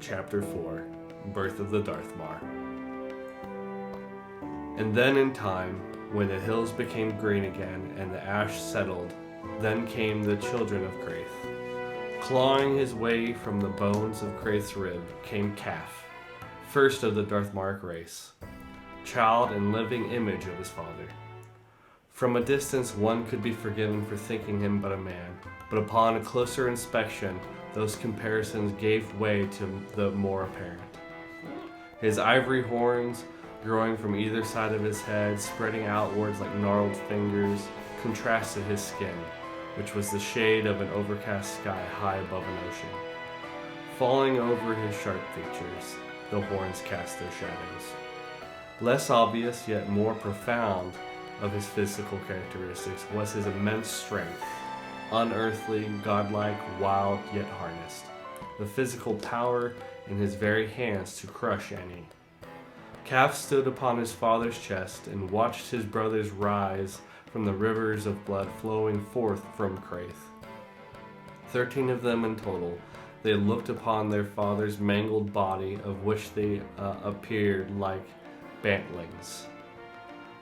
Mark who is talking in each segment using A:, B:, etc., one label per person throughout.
A: Chapter 4, Birth of the Darthmar. And then in time, when the hills became green again and the ash settled, then came the children of Kraith. Clawing his way from the bones of Kraith's rib came Calf, first of the Darthmaric race, child and living image of his father. From a distance one could be forgiven for thinking him but a man, but upon a closer inspection those comparisons gave way to the more apparent. His ivory horns, growing from either side of his head, spreading outwards like gnarled fingers, contrasted his skin, which was the shade of an overcast sky high above an ocean. Falling over his sharp features, the horns cast their shadows. Less obvious, yet more profound of his physical characteristics was his immense strength, unearthly, godlike, wild, yet harnessed. The physical power in his very hands to crush any. Calf stood upon his father's chest and watched his brothers rise from the rivers of blood flowing forth from Kraith. 13 of them in total. They looked upon their father's mangled body, of which they appeared like bantlings.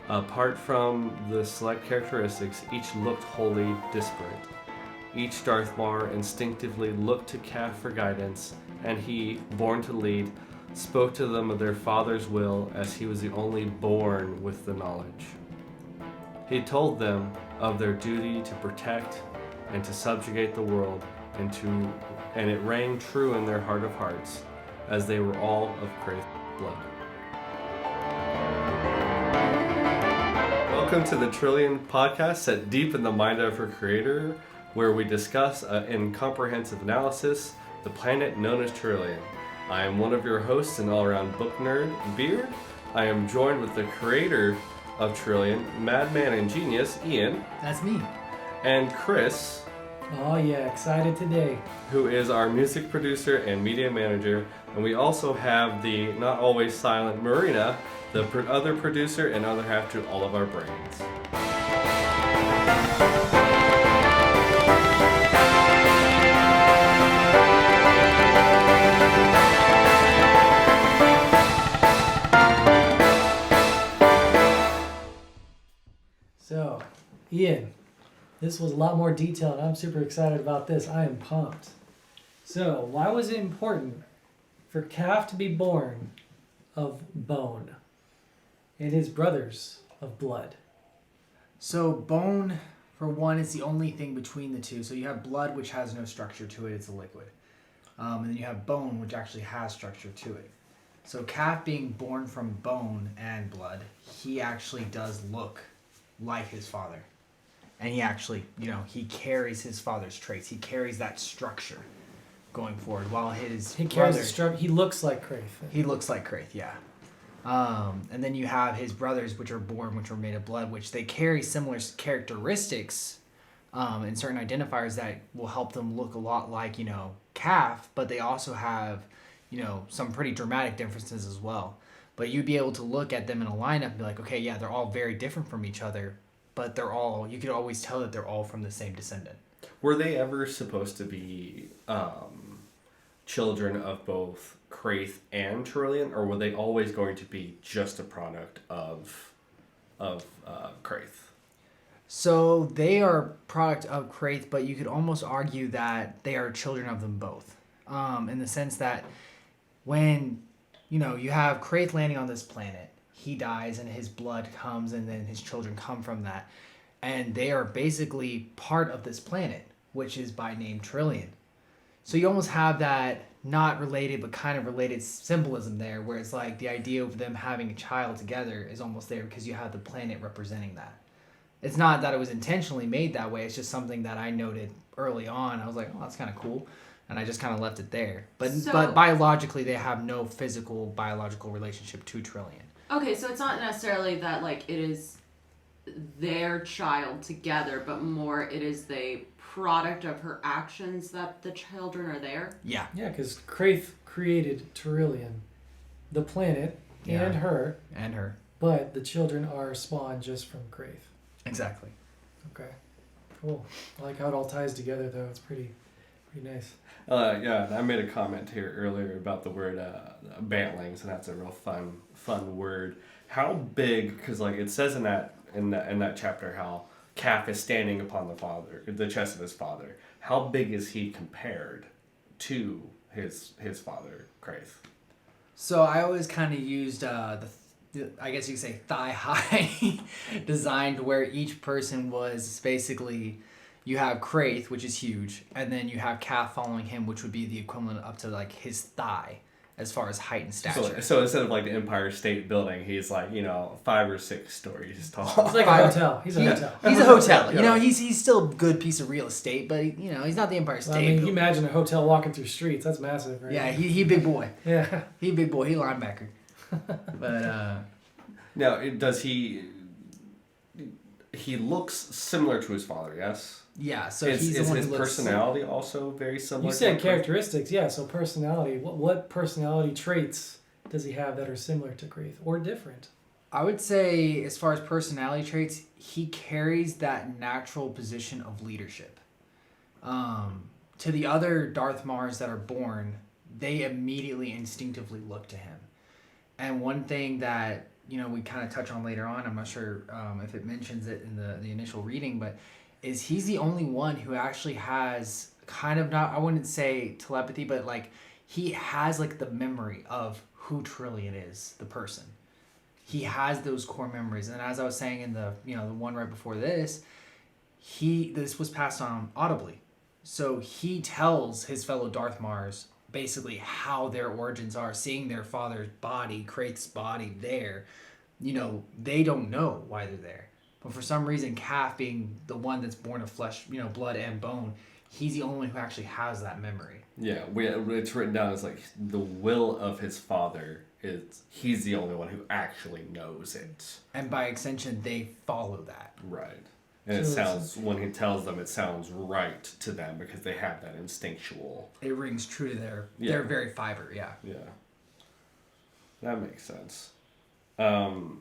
A: Apart from the select characteristics, each looked wholly disparate. Each Darthmar instinctively looked to Calf for guidance, and he, born to lead, spoke to them of their father's will, as he was the only born with the knowledge. He told them of their duty to protect and to subjugate the world, and it rang true in their heart of hearts, as they were all of Kraith blood. Welcome to the Terrillian podcast, set deep in the mind of her creator, where we discuss in comprehensive analysis the planet known as Terrillian. I am one of your hosts and all-around book nerd, Beard. I am joined with the creator of Terrillian, madman and genius, Ian.
B: That's me.
A: And Chris.
B: Oh yeah, excited today.
A: Who is our music producer and media manager. And we also have the not always silent Marina, the other producer and other half to all of our brains.
B: So, Ian, this was a lot more detailed. I'm super excited about this. I am pumped. So, why was it important for Calf to be born of bone and his brothers of blood?
C: So bone, for one, is the only thing between the two. So you have blood, which has no structure to it. It's a liquid. And then you have bone, which actually has structure to it. So Calf being born from bone and blood, he actually does look like his father. And he actually, he carries his father's traits. He carries that structure going forward, while his
B: He carries
C: brother,
B: the structure. He looks like Kraith.
C: He looks like Kraith, yeah. And then you have his brothers, which are made of blood, which they carry similar characteristics and certain identifiers that will help them look a lot like, Calf, but they also have, some pretty dramatic differences as well. But you'd be able to look at them in a lineup and be like, okay, yeah, they're all very different from each other, but you could always tell that they're all from the same descendant.
A: Were they ever supposed to be children of both Kraith and Terrillian, or were they always going to be just a product of Kraith?
C: So they are product of Kraith, but you could almost argue that they are children of them both, in the sense that when you have Kraith landing on this planet, he dies and his blood comes, and then his children come from that, and they are basically part of this planet, which is by name Terrillian. So you almost have that not related but kind of related symbolism there, where it's like the idea of them having a child together is almost there because you have the planet representing that. It's not that it was intentionally made that way, it's just something that I noted early on. I was like, oh, that's kind of cool, and I just kind of left it there. But biologically, they have no physical biological relationship to Terrillian.
D: Okay, so it's not necessarily that it is their child together, but more it is the product of her actions that the children are there.
C: Yeah.
B: Yeah, because Kraith created Terrillian, the planet, and her.
C: And her.
B: But the children are spawned just from Kraith.
C: Exactly.
B: Okay. Cool. I like how it all ties together, though. It's pretty Pretty nice.
A: Yeah, I made a comment here earlier about the word bantlings, and that's a real fun word. How big? Because like it says in that chapter how Calf is standing upon the chest of his father. How big is he compared to his father, Kraith?
C: So I always kind of used I guess you could say thigh high design to where each person was basically, you have Kraith, which is huge, and then you have Calf following him, which would be the equivalent up to like his thigh as far as height and stature.
A: So instead of like the Empire State Building, he's like 5 or 6 stories tall.
B: It's like a hotel. He's a hotel.
C: He's a hotel.
A: Yeah.
C: He's still a good piece of real estate, but he's not the Empire State
B: Well, I mean,
C: Building.
B: you imagine a hotel walking through streets. That's massive, right?
C: Yeah, he big boy.
B: Yeah.
C: He big boy. He linebacker. But
A: Now, does he looks similar to his father? Yes.
C: yeah, so
A: Is
C: he's the one
A: his
C: who looks
A: personality also very similar?
B: You
A: to
B: said
A: Kraith?
B: characteristics, yeah. So personality. What personality traits does he have that are similar to Kraith or different?
C: I would say, as far as personality traits, he carries that natural position of leadership. To the other Darthmars that are born, they immediately instinctively look to him. And one thing that we kind of touch on later on, I'm not sure if it mentions it in the initial reading, but is he's the only one who actually has kind of, not, I wouldn't say telepathy, but like he has like the memory of who Terrillian is, the person. He has those core memories, and as I was saying in the the one right before this, this was passed on audibly, so he tells his fellow Darthmars basically how their origins are, seeing their father's body, Kraith's body there. They don't know why they're there, but for some reason, Calf, being the one that's born of flesh, blood and bone, he's the only one who actually has that memory.
A: Yeah, it's written down as like the will of his father. He's the only one who actually knows it.
C: And by extension, they follow that.
A: Right. And when he tells them, it sounds right to them because they have that instinctual.
C: It rings true to their very fiber, yeah.
A: Yeah. That makes sense. Why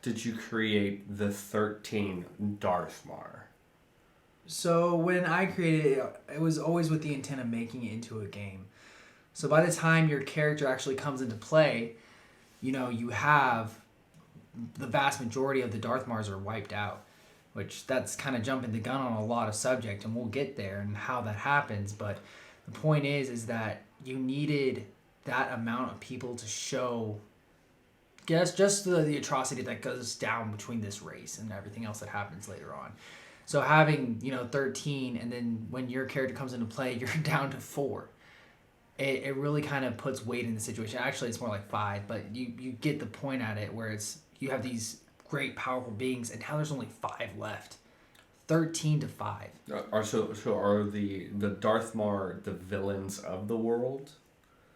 A: did you create the 13 Darthmar?
C: So when I created it, it was always with the intent of making it into a game. So by the time your character actually comes into play, you have the vast majority of the Darthmars are wiped out, which that's kind of jumping the gun on a lot of subject, and we'll get there and how that happens. But the point is that you needed that amount of people to show just the atrocity that goes down between this race and everything else that happens later on. So having 13, and then when your character comes into play, you're down to 4. It really kind of puts weight in the situation. Actually, it's more like 5, but you get the point at it, where you have these great powerful beings, and now there's only 5 left. 13 to 5.
A: So are the Darthmar the villains of the world?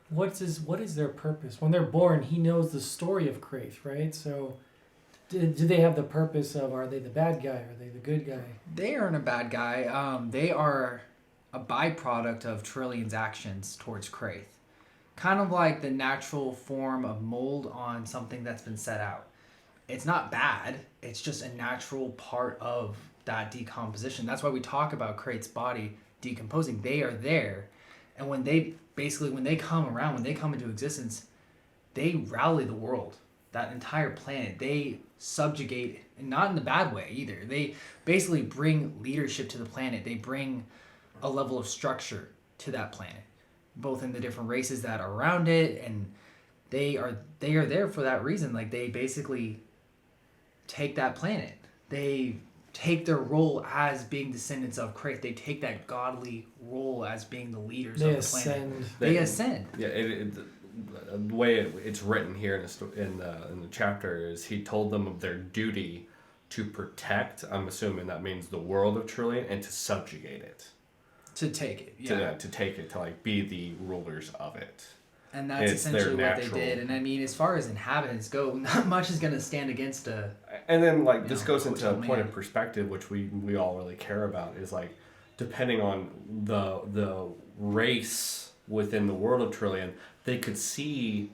B: What is their purpose? When they're born, he knows the story of Kraith, right? So do they have the purpose of, are they the bad guy? Are they the good guy?
C: They aren't a bad guy. They are a byproduct of Terrillian's actions towards Kraith. Kind of like the natural form of mold on something that's been set out. It's not bad. It's just a natural part of that decomposition. That's why we talk about Kraith's body decomposing. They are there. And when they come around, when they come into existence, they rally the world, that entire planet. They subjugate, and not in a bad way either. They basically bring leadership to the planet. They bring a level of structure to that planet, both in the different races that are around it, and they are there for that reason. Like, they basically take that planet. They take their role as being descendants of Kraith. They take that godly role as being the leaders of the planet. They ascend.
A: Yeah, the way it's written here in the chapter is he told them of their duty to protect. I'm assuming that means the world of Terrillian, and to subjugate it.
C: To take it, yeah.
A: To take it, to like be the rulers of it.
C: And that's essentially what they did. And I mean, as far as inhabitants go, not much is going to stand against a...
A: And then, like, this goes into a point of perspective, which we all really care about, is, like, depending on the race within the world of Terrillian, they could see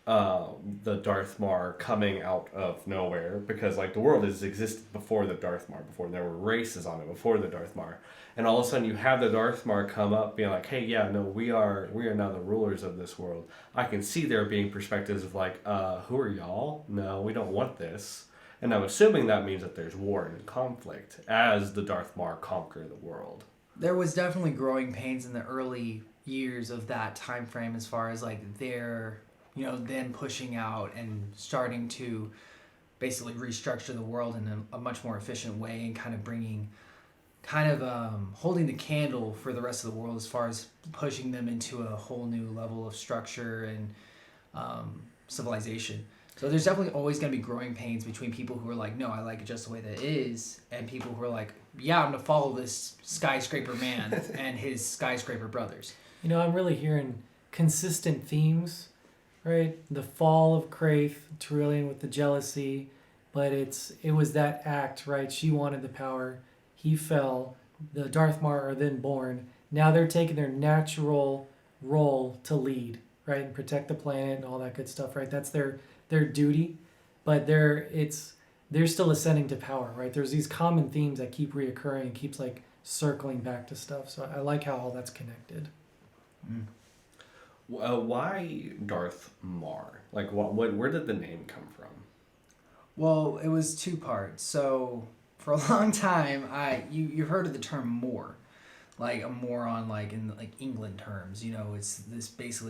A: the Darthmar coming out of nowhere, because like the world has existed before the Darthmar, before there were races on it, before the Darthmar, and all of a sudden you have the Darthmar come up being like, hey, yeah, no, we are now the rulers of this world. I can see there being perspectives of like, who are y'all? No, we don't want this. And I'm assuming that means that there's war and conflict as the Darthmar conquer the world.
C: There was definitely growing pains in the early years of that time frame, as far as like their, them pushing out and starting to basically restructure the world in a much more efficient way, and kind of holding the candle for the rest of the world, as far as pushing them into a whole new level of structure and civilization. So there's definitely always going to be growing pains between people who are like, no, I like it just the way that it is, and people who are like, yeah, I'm going to follow this skyscraper man and his skyscraper brothers.
B: I'm really hearing consistent themes, right? The fall of Kraith, Terrillian with the jealousy, but it was that act, right? She wanted the power. He fell. The Darthmar are then born. Now they're taking their natural role to lead, right? And protect the planet and all that good stuff, right? That's their duty, but they're still ascending to power, right? There's these common themes that keep reoccurring and keeps like circling back to stuff. So I like how all that's connected.
A: Why Darthmar? Like, where did the name come from?
C: Well, it was two parts. So for a long time, you've heard of the term Moor, like a moron, like in like England terms. It's this place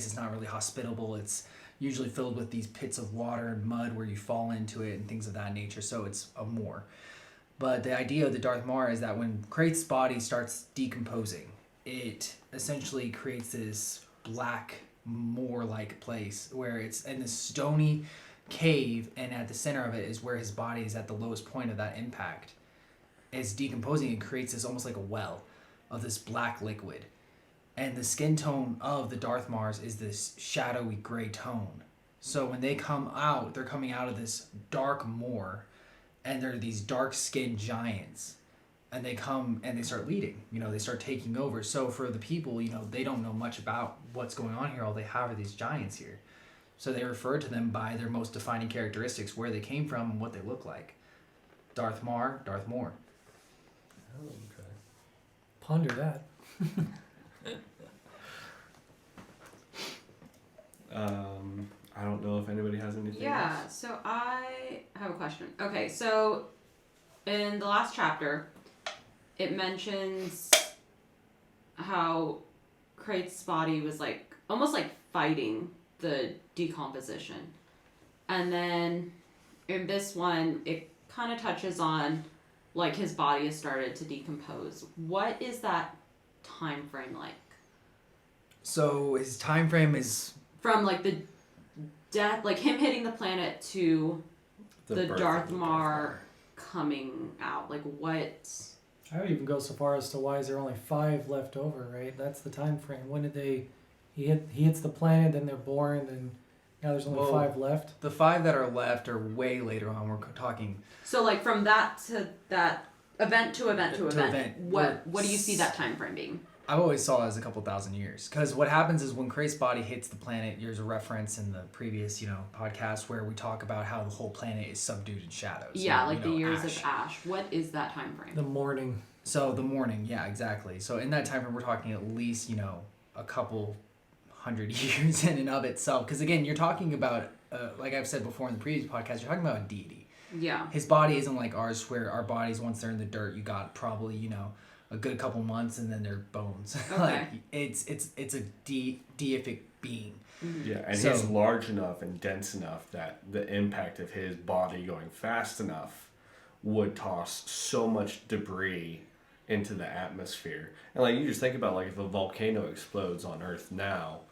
C: is not really hospitable. It's usually filled with these pits of water and mud where you fall into it and things of that nature. So it's a Moor. But the idea of the Darthmar is that when Kraith's body starts decomposing, it essentially creates this black moor-like place where it's in this stony cave, and at the center of it is where his body is at the lowest point of that impact. It's decomposing and creates this almost like a well of this black liquid. And the skin tone of the Darthmars is this shadowy gray tone. So when they come out, they're coming out of this dark moor, and they're these dark-skinned giants. And they come and they start leading. They start taking over. So for the people, they don't know much about what's going on here. All they have are these giants here. So they refer to them by their most defining characteristics, where they came from and what they look like. Darthmar, Darthmor.
A: Oh, okay.
B: Ponder that.
A: I don't know if anybody has anything
D: Yeah,
A: else.
D: so I have a question. Okay, so in the last chapter, it mentions how Kraith's body was like almost like fighting the decomposition. And then in this one, it kind of touches on like his body has started to decompose. What is that time frame like?
C: So his time frame is
D: From like the death, like him hitting the planet to the
A: birth of
D: Darthmar coming out. Like what?
B: I would even go so far as to why is there only 5 left over, right? That's the time frame. When did he hits the planet, then they're born, then now there's only 5 left.
C: the 5 that are left are way later on. We're talking.
D: So like from that to that event to event to event.
C: event.
D: What do you see that time frame being?
C: I've always saw it as a couple thousand years, because what happens is when Kraith's body hits the planet, there's a reference in the previous, podcast where we talk about how the whole planet is subdued in shadows.
D: Yeah, like the years
C: ash.
D: of ash. What is that time frame?
B: The morning.
C: So the morning, yeah, exactly. So in that time frame, we're talking at least, a couple hundred years in and of itself. Because again, you're talking about, like I've said before in the previous podcast, you're talking about a deity.
D: Yeah.
C: His body isn't like ours, where our bodies, once they're in the dirt, you got probably, a good couple months and then they're bones.
D: Okay.
C: Like it's a deific being.
A: Yeah, and
C: So-
A: he's large enough and dense enough that the impact of his body going fast enough would toss so much debris into the atmosphere. And like you just think about like if a volcano explodes on Earth now,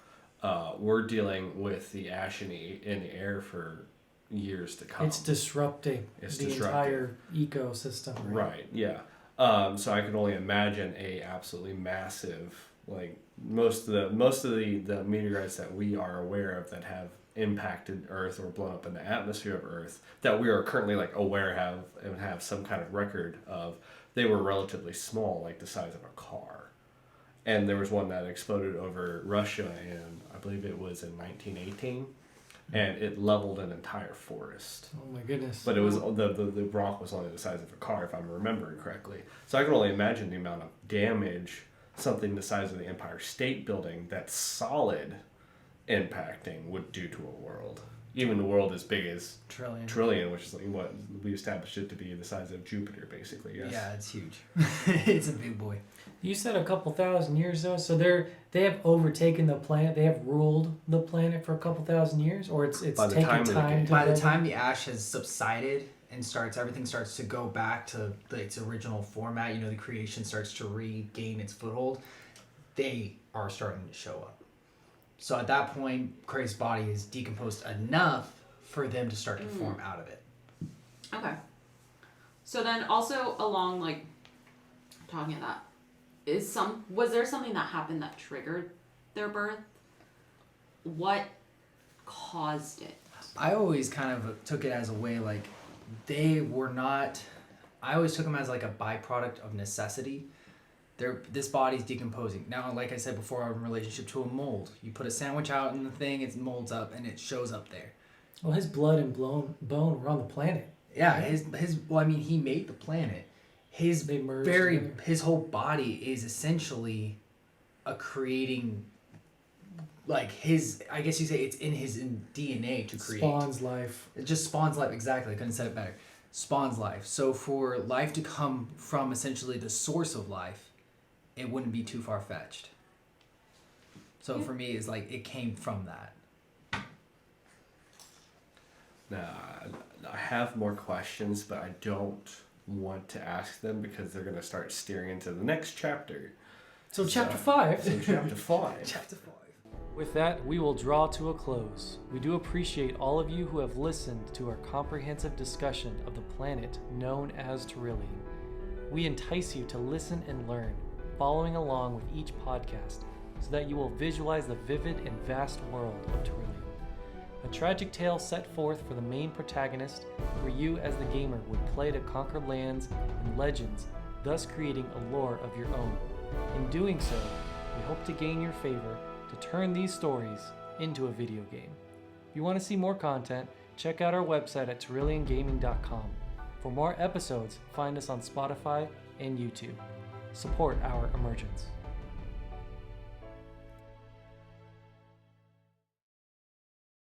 A: we're dealing with the ash in the air for years to come.
B: It's disrupting the entire ecosystem.
A: Right, yeah. So I can only imagine a absolutely massive, like most of the meteorites that we are aware of that have impacted Earth or blown up in the atmosphere of Earth that we are currently like aware of and have some kind of record of, they were relatively small, like the size of a car. And there was one that exploded over Russia, and I believe it was in 1918. and it leveled an entire forest.
B: Oh my goodness.
A: But it was the rock was only the size of a car, if I'm remembering correctly. So I can only imagine the amount of damage something the size of the Empire State Building that's solid impacting would do to a world. Even a world as big as Terrillian, which is like what we established it to be the size of Jupiter, basically. Yes.
C: Yeah, it's huge. It's a big boy.
B: You said a couple thousand years though, so they have overtaken the planet. They have ruled the planet for a couple thousand years, or it's
A: By the
B: taken
A: time of the game.
B: time. To
C: By the
B: build?
C: time the ash has subsided and everything starts to go back to its original format, the creation starts to regain its foothold, they are starting to show up. So at that point, Kraith's body is decomposed enough for them to start to form out of it.
D: Okay. So then also along like talking of that, was there something that happened that triggered their birth? What caused it?
C: I always kind of took it as a way like they were not. I always took them as like a byproduct of necessity. This body's decomposing. Now, like I said before, in relationship to a mold, you put a sandwich out in the thing, it molds up and it shows up there.
B: Well, his blood and bone were on the planet.
C: Yeah, he made the planet.
B: They merged together.
C: His whole body is essentially a creating, like I guess you say it's in his DNA to create.
B: Spawns life.
C: It just spawns life, exactly. I couldn't have said it better. Spawns life. So for life to come from essentially the source of life, it wouldn't be too far-fetched. So for me, it's like it came from that.
A: Now, I have more questions, but I don't want to ask them because they're going to start steering into the next chapter.
B: So chapter 5.
A: So chapter 5.
C: Chapter 5.
B: With that, we will draw to a close. We do appreciate all of you who have listened to our comprehensive discussion of the planet known as Terrillian. We entice you to listen and learn, following along with each podcast, so that you will visualize the vivid and vast world of Terrillian. A tragic tale set forth for the main protagonist, where you as the gamer would play to conquer lands and legends, thus creating a lore of your own. In doing so, we hope to gain your favor to turn these stories into a video game. If you want to see more content, check out our website at terrilliangaming.com. For more episodes, find us on Spotify and YouTube. Support our emergence.